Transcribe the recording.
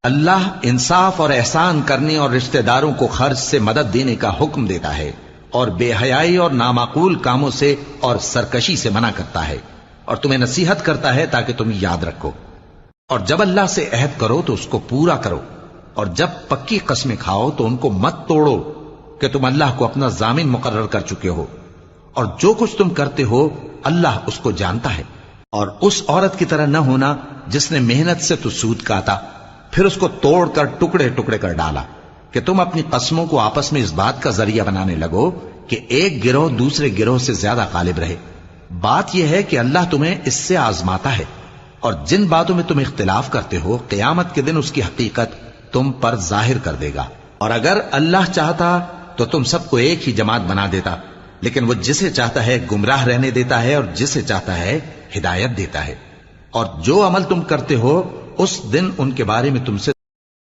اللہ انصاف اور احسان کرنے اور رشتہ داروں کو خرچ سے مدد دینے کا حکم دیتا ہے، اور بے حیائی اور نامعقول کاموں سے اور سرکشی سے منع کرتا ہے، اور تمہیں نصیحت کرتا ہے تاکہ تم یاد رکھو۔ اور جب اللہ سے عہد کرو تو اس کو پورا کرو، اور جب پکی قسمیں کھاؤ تو ان کو مت توڑو کہ تم اللہ کو اپنا ضامن مقرر کر چکے ہو، اور جو کچھ تم کرتے ہو اللہ اس کو جانتا ہے۔ اور اس عورت کی طرح نہ ہونا جس نے محنت سے تو سود کاتا پھر اس کو توڑ کر ٹکڑے ٹکڑے کر ڈالا، کہ تم اپنی قسموں کو آپس میں اس بات کا ذریعہ بنانے لگو کہ ایک گروہ دوسرے گروہ سے زیادہ غالب رہے۔ بات یہ ہے کہ اللہ تمہیں اس سے آزماتا ہے، اور جن باتوں میں تم اختلاف کرتے ہو قیامت کے دن اس کی حقیقت تم پر ظاہر کر دے گا۔ اور اگر اللہ چاہتا تو تم سب کو ایک ہی جماعت بنا دیتا، لیکن وہ جسے چاہتا ہے گمراہ رہنے دیتا ہے اور جسے چاہتا ہے ہدایت دیتا ہے۔ اور جو عمل تم کرتے ہو اس دن ان کے بارے میں تم سے